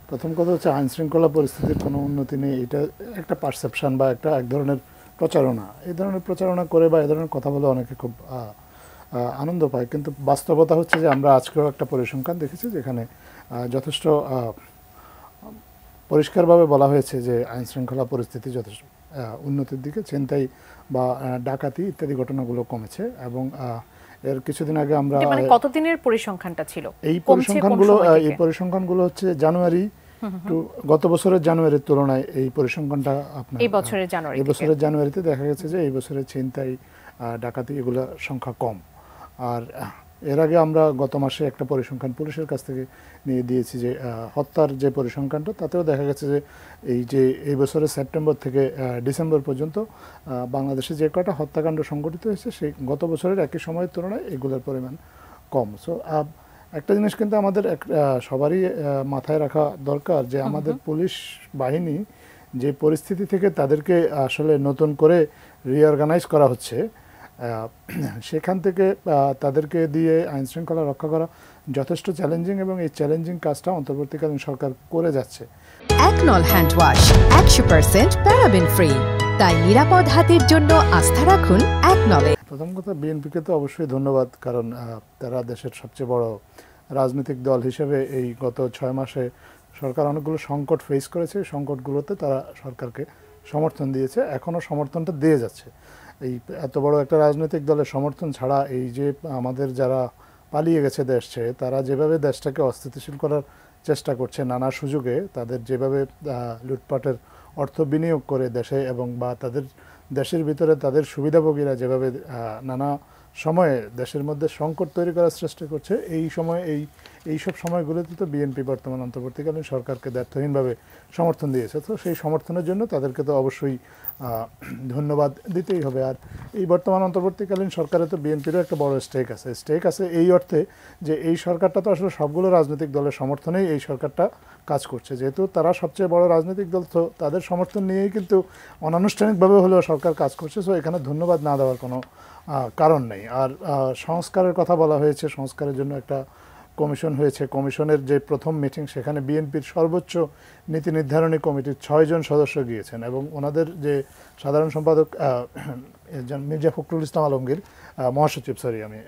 প্রথম কথা হচ্ছে আইন শৃঙ্খলা পরিস্থিতির কোনো উন্নতি নেই, এটা একটা পারসেপশন বা এক ধরনের প্রচারণা। এই ধরনের প্রচারণা করে বা এই ধরনের কথা বলে অনেকে খুব আনন্দ পায়, কিন্তু বাস্তবতা হচ্ছে যে আমরা আজকেও একটা পরিসংখ্যান দেখেছি যেখানে যথেষ্ট পরিষ্কারভাবে বলা হয়েছে যে আইন শৃঙ্খলা পরিস্থিতি যথেষ্ট উন্নতির দিকে, ছিনতাই বা ডাকাতি ইত্যাদি ঘটনাগুলো কমেছে। এবং এর কিছুদিন আগে আমরা কতদিনের পরিসংখ্যানটা ছিল এই পরিসংখ্যানগুলো হচ্ছে জানুয়ারি টু গত বছরের জানুয়ারির তুলনায় এই পরিসংখ্যানটা আপনার এই বছরের জানুয়ারিতে দেখা গেছে যে এই বছরের ছিনতাই ডাকাতি এগুলোর সংখ্যা কম। আর এর আগে আমরা গত মাসে একটা পরিসংখ্যান পুলিশের কাছ থেকে নিয়ে দিয়েছি যে হত্যার যে পরিসংখ্যানটা, তাতেও দেখা গেছে যে এই বছরের সেপ্টেম্বর থেকে ডিসেম্বর পর্যন্ত বাংলাদেশে যে কটা হত্যাকাণ্ড সংঘটিত হয়েছে সেই গত বছরের একই সময়ের তুলনায় এগুলোর পরিমাণ কম। সো একটা জিনিস কিন্তু আমাদের সবারই মাথায় রাখা দরকার যে আমাদের পুলিশ বাহিনী যে পরিস্থিতি থেকে তাদেরকে আসলে নতুন করে রিঅর্গানাইজ করা হচ্ছে, সেখান থেকে তাদেরকে দিয়ে আইন শৃঙ্খলা রক্ষা করা যথেষ্ট চ্যালেঞ্জিং, এবং এই চ্যালেঞ্জিং কাজটা অন্তর্বর্তীকালীন সরকার করে যাচ্ছে। একনল হ্যান্ড ওয়াশ 100% প্যারাবেন ফ্রি, তাই নিরাপদ হাতের জন্য আস্থা রাখুন একনলে। প্রথম কথা, বিএনপিকে তো অবশ্যই ধন্যবাদ, কারণ তারা দেশের সবচেয়ে বড় রাজনৈতিক দল হিসেবে এই গত 6 মাসে সরকার অনেকগুলো সংকট ফেস করেছে। সংকটগুলোতে তারা সরকারকে সমর্থন দিয়েছে, এখনও সমর্থনটা দিয়ে যাচ্ছে। এই এত বড় একটা রাজনৈতিক দলের সমর্থন ছাড়া এই যে আমাদের যারা পালিয়ে গেছে দেশ ছেড়ে, তারা যেভাবে দেশটাকে অস্থিতিশীল করার চেষ্টা করছে নানা সুযোগে, তাদের যেভাবে লুটপাটের অর্থ বিনিয়োগ করে দেশে এবং বা তাদের দেশের ভিতরে তাদের সুবিধাভোগীরা যেভাবে নানা সময়ে দেশের মধ্যে সংকট তৈরি করার চেষ্টা করছে, এইসব সময়গুলোতে তো বিএনপি বর্তমান অন্তর্বর্তীকালীন সরকারকে ব্যর্থহীনভাবে সমর্থন দিয়েছে। তো সেই সমর্থনের জন্য তাদেরকে তো অবশ্যই ধন্যবাদ দিতেই হবে। আর এই বর্তমান অন্তর্বর্তীকালীন সরকারে তো বিএনপিরও একটা বড় স্টেক আছে এই অর্থে যে এই সরকারটা তো আসলে সবগুলো রাজনৈতিক দলের সমর্থনেই এই সরকারটা কাজ করছে। যেহেতু তারা সবচেয়ে বড় রাজনৈতিক দল, তো তাদের সমর্থন নিয়েই কিন্তু অনানুষ্ঠানিকভাবে হলেও সরকার কাজ করছে। সো এখানে ধন্যবাদ না দেওয়ার কোনো কারণ নেই। আর সংস্কারের কথা বলা হয়েছে, সংস্কারের জন্য একটা কমিশন হয়েছে। কমিশনের যে প্রথম মিটিং, সেখানে বিএনপির সর্বোচ্চ নীতি নির্ধারণী কমিটির 6 জন সদস্য গিয়েছেন, এবং ওনাদের যে সাধারণ সম্পাদক মির্জা ফখরুল ইসলাম আলমগীর, মহাসচিব, আমি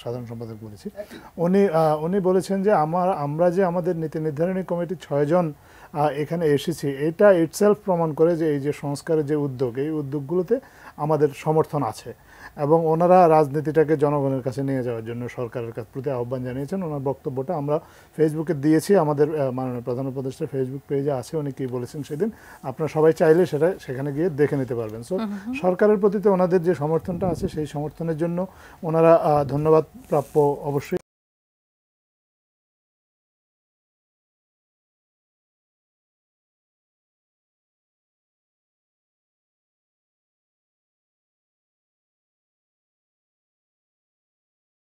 সাধারণ সম্পাদক বলেছি, উনি বলেছেন যে আমরা যে আমাদের নীতি নির্ধারণী কমিটির 6 জন এখানে এসেছি, এটা ইটসেলফ প্রমাণ করে যে এই যে সংস্কারের যে উদ্যোগ, এই উদ্যোগগুলোতে আমাদের সমর্থন আছে। এবং ওনারা রাজনীতিটাকে জনগণের কাছে নিয়ে যাওয়ার জন্য সরকারের প্রতি আহ্বান জানিয়েছেন। ওনার বক্তব্যটা আমরা ফেসবুকে দিয়েছি, আমাদের মাননীয় প্রধান উপদেষ্টার ফেসবুক পেজে আছে, উনি কী বলেছেন সেদিন, আপনারা সবাই চাইলে সেখানে গিয়ে দেখে নিতে পারবেন। সো সরকারের প্রতি ওনাদের যে সমর্থনটা আছে, সেই সমর্থনের জন্য ওনারা ধন্যবাদ প্রাপ্য অবশ্যই।